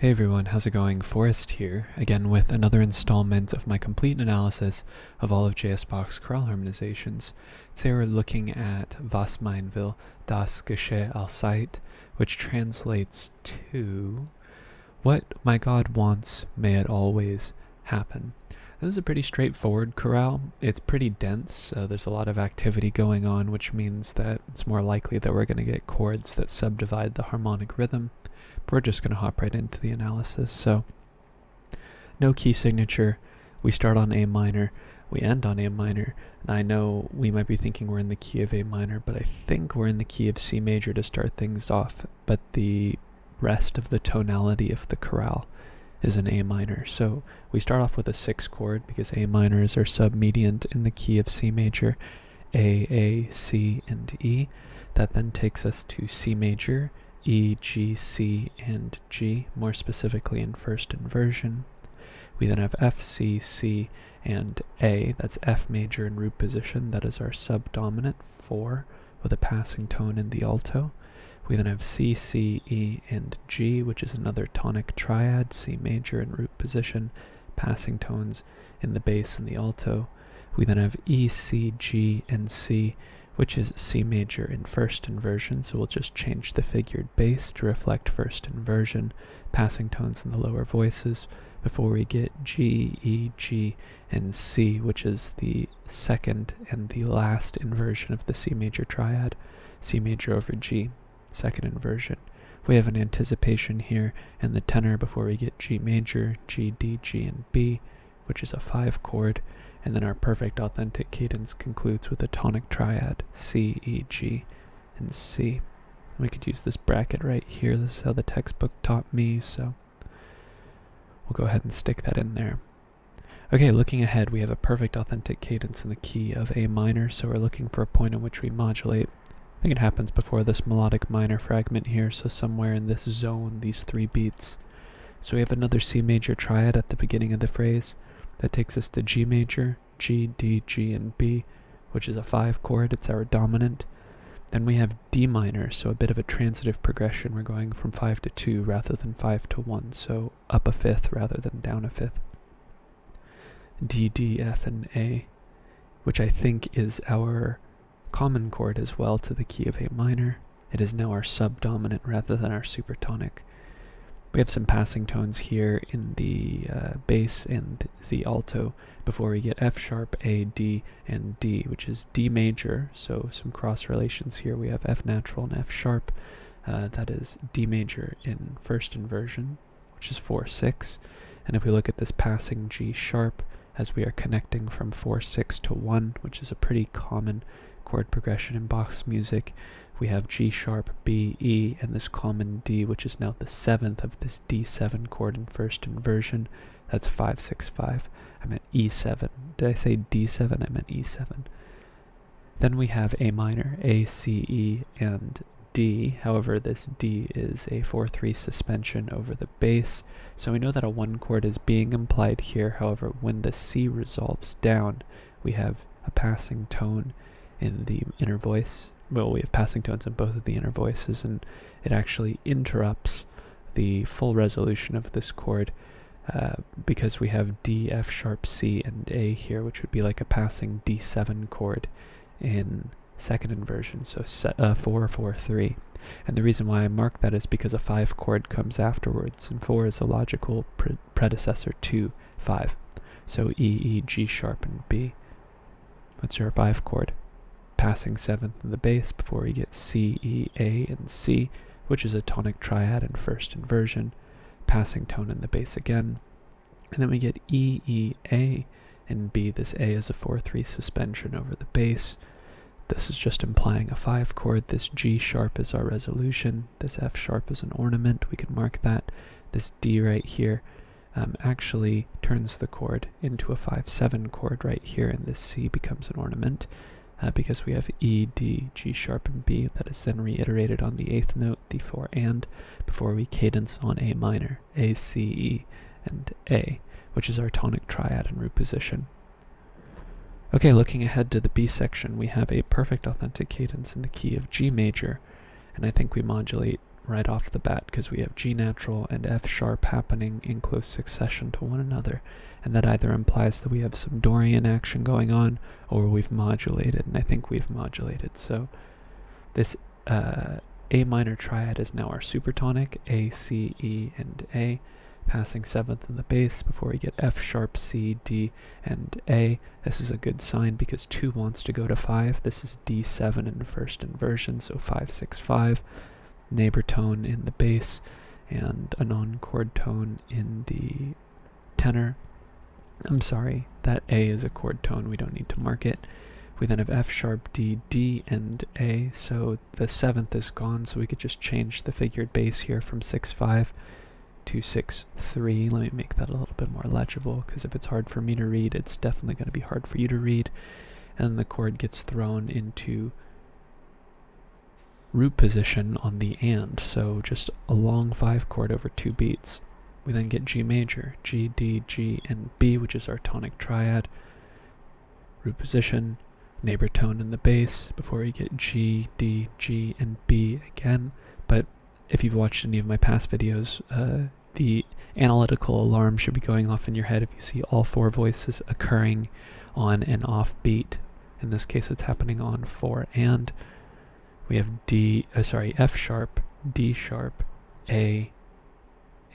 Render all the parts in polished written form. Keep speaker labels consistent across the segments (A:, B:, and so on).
A: Hey everyone, how's it going? Forrest here, again with another installment of my complete analysis of all of J.S. Bach's chorale harmonizations. Today we're looking at Was mein will, das geschehe allzeit, which translates to what my God wants, may it always happen. This is a pretty straightforward chorale. It's pretty dense. There's a lot of activity going on, which means that it's more likely that we're going to get chords that subdivide the harmonic rhythm. But we're just going to hop right into the analysis. So, no key signature. We start on A minor. We end on A minor. And I know we might be thinking we're in the key of A minor, but I think we're in the key of C major to start things off. But the rest of the tonality of the chorale is in A minor. So we start off with a 6 chord because A minor is our submediant in the key of C major, A, C, and E. That then takes us to C major, E, G, C, and G, more specifically in first inversion. We then have F, C, C, and A. That's F major in root position. That is our subdominant 4 with a passing tone in the alto. We then have C, C, E, and G, which is another tonic triad, C major in root position, passing tones in the bass and the alto. We then have E, C, G, and C, which is C major in first inversion, so we'll just change the figured bass to reflect first inversion, passing tones in the lower voices, before we get G, E, G, and C, which is the second and the last inversion of the C major triad, C major over G, second inversion. We have an anticipation here in the tenor before we get G major, G, D, G, and B, which is a 5 chord, and then our perfect authentic cadence concludes with a tonic triad, C, E, G, and C. We could use this bracket right here. This is how the textbook taught me, so we'll go ahead and stick that in there. Okay, looking ahead, we have a perfect authentic cadence in the key of A minor, so we're looking for a point in which we modulate. I think it happens before this melodic minor fragment here, so somewhere in this zone, these 3 beats. So we have another C major triad at the beginning of the phrase. That takes us to G major, G, D, G, and B, which is a 5 chord. It's our dominant. Then we have D minor, so a bit of a transitive progression. We're going from 5 to 2 rather than 5 to 1, so up a 5th rather than down a 5th. D, D, F, and A, which I think is our common chord as well to the key of A minor. It is now our subdominant rather than our supertonic. We have some passing tones here in the bass and the alto before we get F sharp, A, D, and D, which is D major. So some cross relations here. We have F natural and F sharp. That is D major in first inversion, which is 4-6. And if we look at this passing G sharp, as we are connecting from 4-6 to 1, which is a pretty common chord progression in Bach's music, we have G sharp, B, E, and this common D, which is now the 7th of this D7 chord in first inversion. That's 5-6-5. I meant E7. Did I say D7? I meant E7. Then we have A minor, A, C, E, and D. However, this D is a 4-3 suspension over the bass. So we know that a 1 chord is being implied here. However, when the C resolves down, we have a passing tone in the inner voice. Well, we have passing tones in both of the inner voices, and it actually interrupts the full resolution of this chord because we have D, F sharp, C, and A here, which would be like a passing D7 chord in second inversion, so 4-4-3. And the reason why I mark that is because a 5 chord comes afterwards, and 4 is a logical predecessor to 5. So E, E, G sharp, and B. What's your 5 chord? Passing 7th in the bass before we get C, E, A, and C, which is a tonic triad in first inversion, passing tone in the bass again, and then we get E, E, A, and B. This A is a 4-3 suspension over the bass. This is just implying a 5 chord. This G sharp is our resolution. This F sharp is an ornament. We can mark that. This D right here actually turns the chord into a 5-7 chord right here, and this C becomes an ornament. Because we have E, D, G sharp, and B, that is then reiterated on the 8th note, the 4 and, before we cadence on A minor, A, C, E, and A, which is our tonic triad in root position. Okay, looking ahead to the B section, we have a perfect authentic cadence in the key of G major, and I think we modulate right off the bat because we have G natural and F sharp happening in close succession to one another, and that either implies that we have some Dorian action going on or we've modulated, and I think we've modulated. So this A minor triad is now our supertonic, A, C, E, and A, passing 7th in the bass before we get F sharp, C, D, and A. This is a good sign because 2 wants to go to 5. This is D7 in first inversion, so 5, 6, 5. Neighbor tone in the bass and a non-chord tone in the tenor. I'm sorry, that A is a chord tone, we don't need to mark it. We then have F sharp, D, D, and A, so the 7th is gone, so we could just change the figured bass here from 6-5 to 6-3. Let me make that a little bit more legible, because if it's hard for me to read, it's definitely going to be hard for you to read. And the chord gets thrown into root position on the and, so just a long 5 chord over 2 beats. We then get G major, G, D, G, and B, which is our tonic triad. Root position, neighbor tone in the bass before we get G, D, G, and B again. But if you've watched any of my past videos, the analytical alarm should be going off in your head if you see all 4 voices occurring on an off beat. In this case, it's happening on 4 and. We have F sharp, D sharp, A,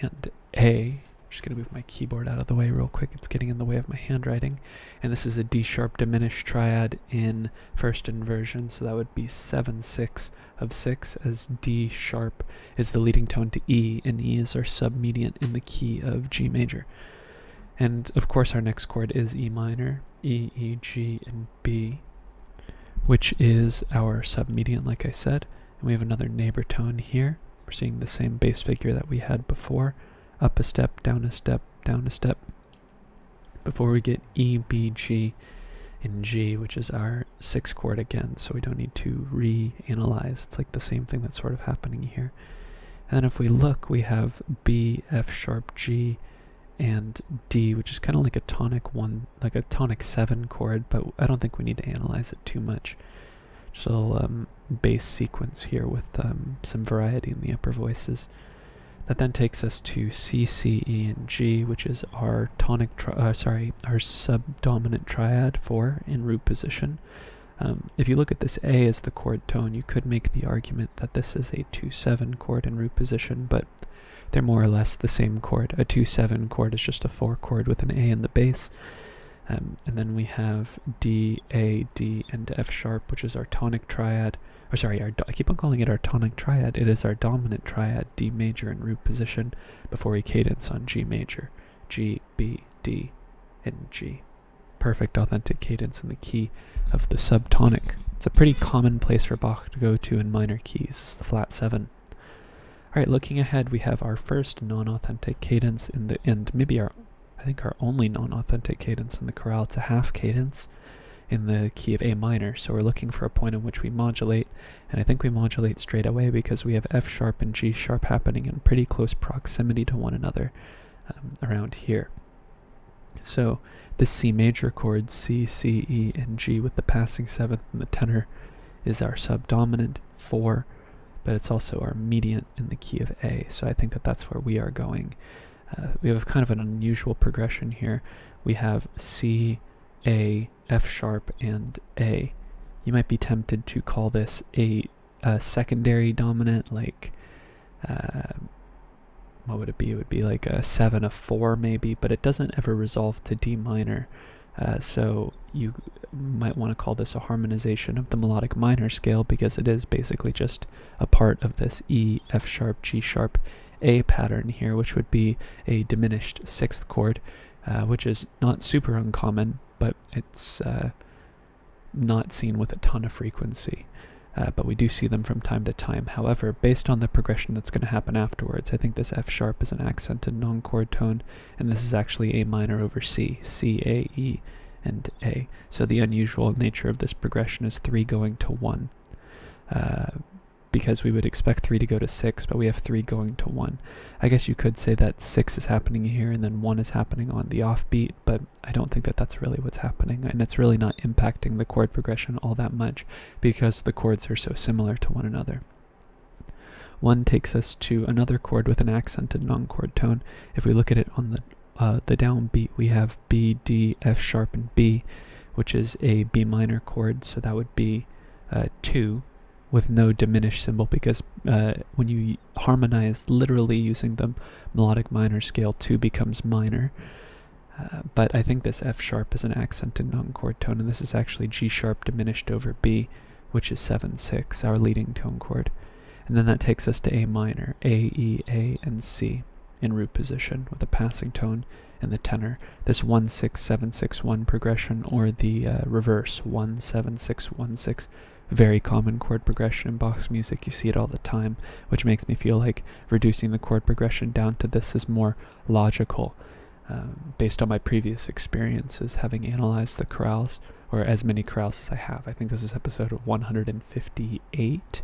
A: and A. I'm just going to move my keyboard out of the way real quick. It's getting in the way of my handwriting. And this is a D sharp diminished triad in first inversion, so that would be 7-6 of 6, as D sharp is the leading tone to E, and E is our submediant in the key of G major. And of course our next chord is E minor, E, E, G, and B, which is our submediant, like I said. And we have another neighbor tone here. We're seeing the same bass figure that we had before. Up a step, down a step, down a step, before we get E, B, G, and G, which is our 6th chord again, so we don't need to reanalyze. It's like the same thing that's sort of happening here. And then if we look, we have B, F sharp, G, and D, which is kind of like a tonic 1, like a tonic 7 chord, but I don't think we need to analyze it too much. Just a little bass sequence here with some variety in the upper voices. That then takes us to C, C, E, and G, which is our tonic, our subdominant triad 4 in root position. If you look at this A as the chord tone, you could make the argument that this is a 2-7 chord in root position, but they're more or less the same chord. A 2-7 chord is just a 4 chord with an A in the bass. And then we have D, A, D, and F sharp, which is our tonic triad. Or sorry, I keep on calling it our tonic triad. It is our dominant triad, D major in root position, before we cadence on G major. G, B, D, and G. Perfect authentic cadence in the key of the subtonic. It's a pretty common place for Bach to go to in minor keys. It's the flat 7. Alright, looking ahead, we have our first non-authentic cadence in the end, maybe our only non-authentic cadence in the chorale. It's a half cadence in the key of A minor, so we're looking for a point in which we modulate, and I think we modulate straight away because we have F sharp and G sharp happening in pretty close proximity to one another around here. So this C major chord, C, C, E, and G with the passing 7th and the tenor is our subdominant 4, but it's also our mediant in the key of A, so I think that that's where we are going. We have kind of an unusual progression here. We have C, A, F sharp, and A. You might be tempted to call this a secondary dominant, like, what would it be? It would be like a 7 of 4 maybe, but it doesn't ever resolve to D minor. So you might want to call this a harmonization of the melodic minor scale, because it is basically just a part of this E, F sharp, G sharp, A pattern here, which would be a diminished 6th chord, which is not super uncommon, but it's not seen with a ton of frequency. But we do see them from time to time. However, based on the progression that's going to happen afterwards, I think this F sharp is an accented non-chord tone, and this is actually A minor over C, C, A, E, and A. So the unusual nature of this progression is 3 going to 1. Because we would expect 3 to go to 6, but we have 3 going to 1. I guess you could say that 6 is happening here and then 1 is happening on the offbeat, but I don't think that that's really what's happening, and it's really not impacting the chord progression all that much because the chords are so similar to one another. 1 takes us to another chord with an accented non-chord tone. If we look at it on the downbeat, we have B, D, F sharp, and B, which is a B minor chord, so that would be 2 with no diminished symbol, because when you harmonize literally using the melodic minor scale, 2 becomes minor. But I think this F sharp is an accented non-chord tone, and this is actually G sharp diminished over B, which is 7/6, our leading tone chord. And then that takes us to A minor, A, E, A, and C in root position with a passing tone in the tenor. This 1-6-7-6-1 progression, or the reverse 1-7-6-1-6, very common chord progression in Bach's music. You see it all the time, which makes me feel like reducing the chord progression down to this is more logical, based on my previous experiences having analyzed the chorales, or as many chorales as I have. I think this is episode 158,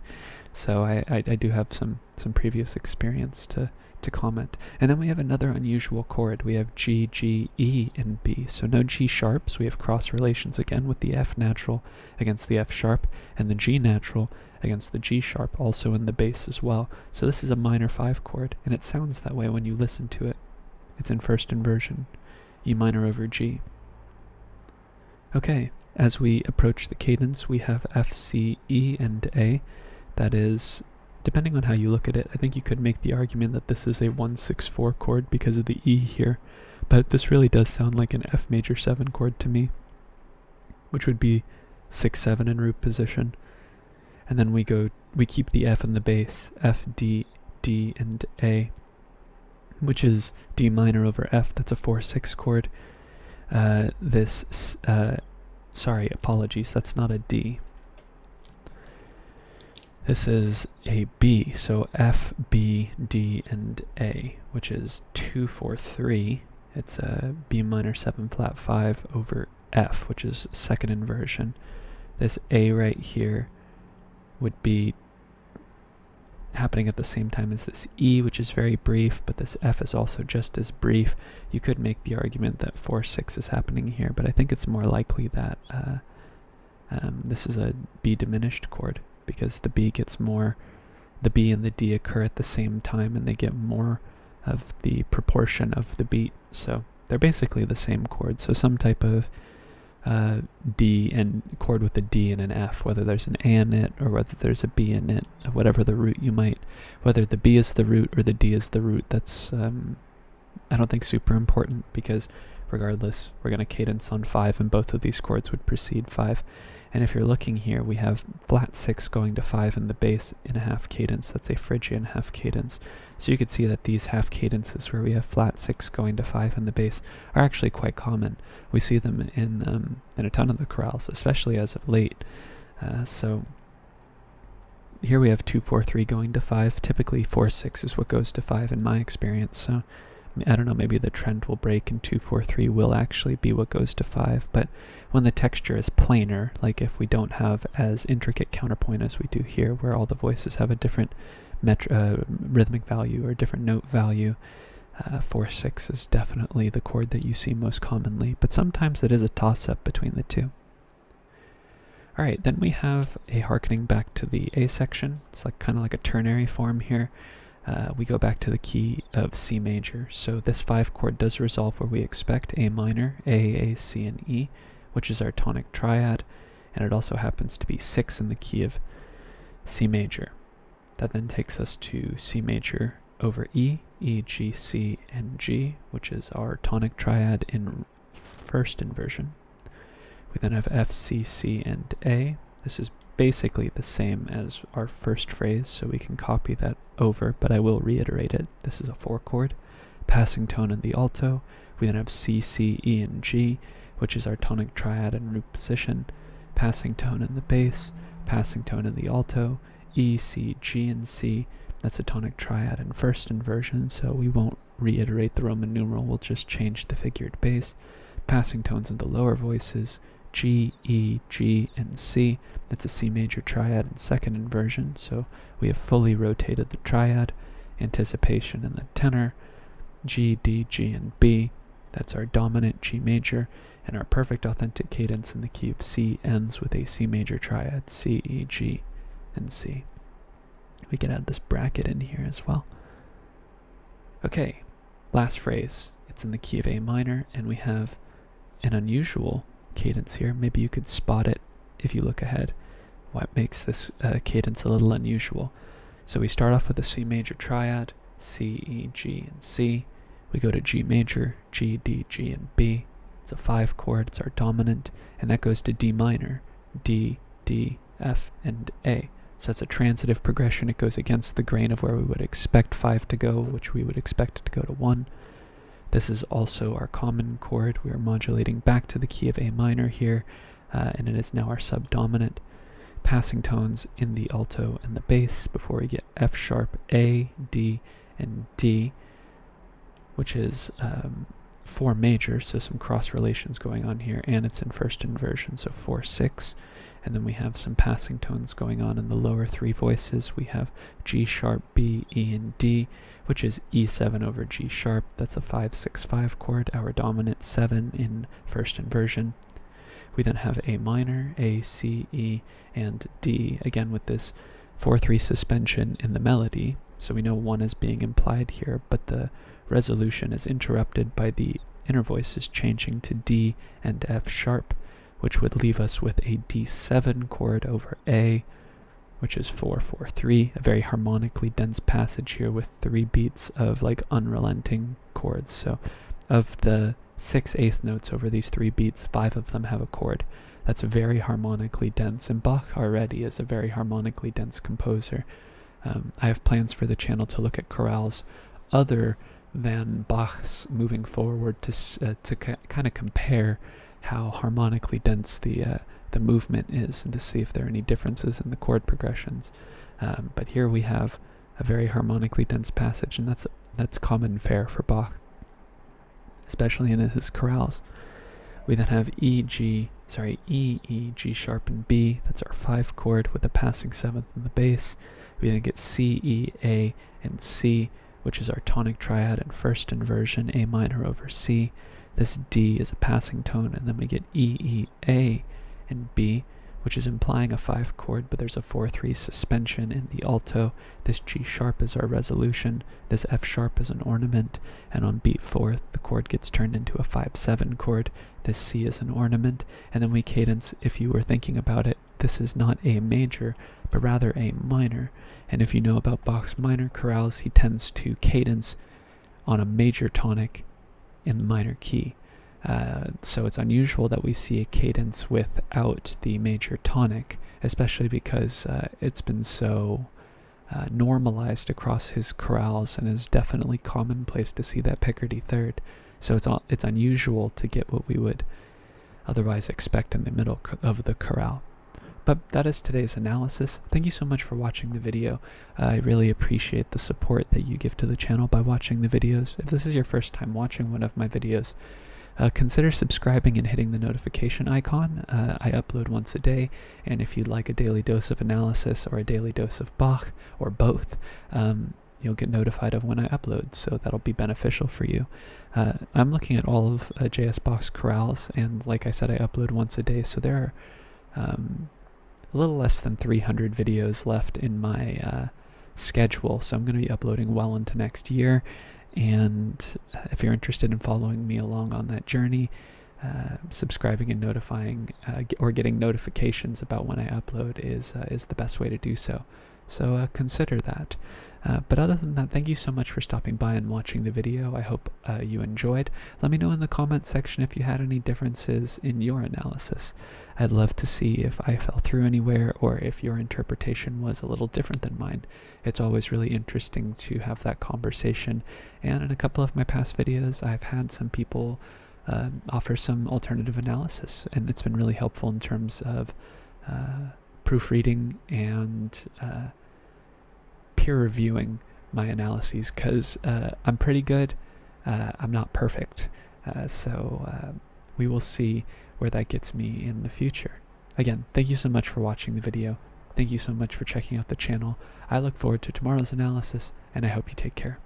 A: so I do have some previous experience to comment. And then we have another unusual chord. We have G, G, E, and B. So no G sharps. We have cross relations again with the F natural against the F sharp, and the G natural against the G sharp, also in the bass as well. So this is a minor 5 chord, and it sounds that way when you listen to it. It's in first inversion, E minor over G. Okay, as we approach the cadence, we have F, C, E, and A. That is, depending on how you look at it, I think you could make the argument that this is a 1-6-4 chord because of the E here, but this really does sound like an F major 7 chord to me, which would be 6-7 in root position. And then we keep the F in the bass, F, D, D, and A, which is D minor over F. That's a 4-6 chord. Sorry, apologies, that's not a D. This is a B, so F, B, D, and A, which is 2-4-3. It's a B minor 7 flat 5 over F, which is second inversion. This A right here would be happening at the same time as this E, which is very brief, but this F is also just as brief. You could make the argument that 4-6 is happening here, but I think it's more likely that this is a B diminished chord, because the B and the D occur at the same time, and they get more of the proportion of the beat. So they're basically the same chord. So some type of D and chord with a D and an F, whether there's an A in it or whether there's a B in it, whatever the root you might, whether the B is the root or the D is the root, that's I don't think super important, because regardless, we're going to cadence on 5, and both of these chords would precede 5. And if you're looking here, we have flat 6 going to 5 in the bass in a half cadence. That's a Phrygian half cadence. So you could see that these half cadences where we have flat 6 going to 5 in the bass are actually quite common. We see them in a ton of the chorales, especially as of late. So here we have 2-4-3 going to 5. Typically 4-6 is what goes to 5 in my experience. So I don't know, maybe the trend will break and 2-4-3 will actually be what goes to 5, but when the texture is planar, like if we don't have as intricate counterpoint as we do here, where all the voices have a different rhythmic value or different note value, 4-6 is definitely the chord that you see most commonly, but sometimes it is a toss-up between the two. Alright, then we have a harkening back to the A section. It's like kind of like a ternary form here. We go back to the key of C major. So this 5 chord does resolve where we expect: A minor, A, C, and E, which is our tonic triad, and it also happens to be 6 in the key of C major. That then takes us to C major over E, E, G, C, and G, which is our tonic triad in first inversion. We then have F, C, C, and A. This is basically the same as our first phrase, so we can copy that over, but I will reiterate it. This is a 4 chord, passing tone in the alto. We then have C, C, E, and G, which is our tonic triad in root position, passing tone in the bass, passing tone in the alto, E, C, G, and C. That's a tonic triad in first inversion, so we won't reiterate the Roman numeral, we'll just change the figured bass. Passing tones in the lower voices, G, E, G, and C. That's a C major triad in second inversion, so we have fully rotated the triad. Anticipation in the tenor, G, D, G, and B. That's our dominant G major, and our perfect authentic cadence in the key of C ends with a C major triad, C, E, G, and C. We could add this bracket in here as well. Okay, last phrase. It's in the key of A minor, and we have an unusual cadence here. Maybe you could spot it if you look ahead. What makes this cadence a little unusual? So we start off with a C major triad, C, E, G, and C. We go to G major, G, D, G, and B. It's a 5 chord, it's our dominant, and that goes to D minor, D, D, F, and A. So it's a transitive progression. It goes against the grain of where we would expect 5 to go, which we would expect it to go to 1. This is also our common chord. We are modulating back to the key of A minor here, and it is now our subdominant. Passing tones in the alto and the bass before we get F sharp, A, D, and D, which is 4 major, so some cross relations going on here, and it's in first inversion, so 4, 6. And then we have some passing tones going on in the lower 3 voices. We have G sharp, B, E, and D, which is E7 over G sharp. That's a 5, 6, 5 chord, our dominant 7 in first inversion. We then have A minor, A, C, E, and D, again with this 4-3 suspension in the melody. So we know 1 is being implied here, but the resolution is interrupted by the inner voices changing to D and F sharp, which would leave us with a D7 chord over A, which is 4, 4, 3, a very harmonically dense passage here with 3 beats of like unrelenting chords. So of the 6 eighth notes over these 3 beats, 5 of them have a chord. That's very harmonically dense, and Bach already is a very harmonically dense composer. I have plans for the channel to look at chorales other than Bach's moving forward to kind of compare how harmonically dense the movement is and to see if there are any differences in the chord progressions. But here we have a very harmonically dense passage, and that's common fare for Bach, especially in his chorales. We then have E, E, G sharp, and B. That's our 5 chord with a passing 7th in the bass. We then get C, E, A, and C, which is our tonic triad in first inversion, A minor over C. This D is a passing tone, and then we get E, E, A, and B, which is implying a 5 chord, but there's a 4-3 suspension in the alto. This G sharp is our resolution, this F sharp is an ornament, and on beat 4, the chord gets turned into a 5-7 chord. This C is an ornament, and then we cadence, if you were thinking about it, this is not A major, but rather A minor. And if you know about Bach's minor chorales, he tends to cadence on a major tonic in the minor key. So it's unusual that we see a cadence without the major tonic, especially because it's been so normalized across his chorales and is definitely commonplace to see that Picardy third. So it's unusual to get what we would otherwise expect in the middle of the chorale. But that is today's analysis. Thank you so much for watching the video. I really appreciate the support that you give to the channel by watching the videos. If this is your first time watching one of my videos, consider subscribing and hitting the notification icon. I upload once a day, and if you'd like a daily dose of analysis or a daily dose of Bach, or both, you'll get notified of when I upload, so that'll be beneficial for you. I'm looking at all of J.S. Bach's chorales, and like I said, I upload once a day, so there are a little less than 300 videos left in my schedule, so I'm going to be uploading well into next year. And if you're interested in following me along on that journey, subscribing and notifying or getting notifications about when I upload is the best way to do so. So consider that. But other than that, thank you so much for stopping by and watching the video. I hope you enjoyed. Let me know in the comment section if you had any differences in your analysis. I'd love to see if I fell through anywhere or if your interpretation was a little different than mine. It's always really interesting to have that conversation. And in a couple of my past videos, I've had some people offer some alternative analysis, and it's been really helpful in terms of proofreading and peer reviewing my analyses, because I'm pretty good. I'm not perfect. So we will see where that gets me in the future. Again, thank you so much for watching the video. Thank you so much for checking out the channel. I look forward to tomorrow's analysis, and I hope you take care.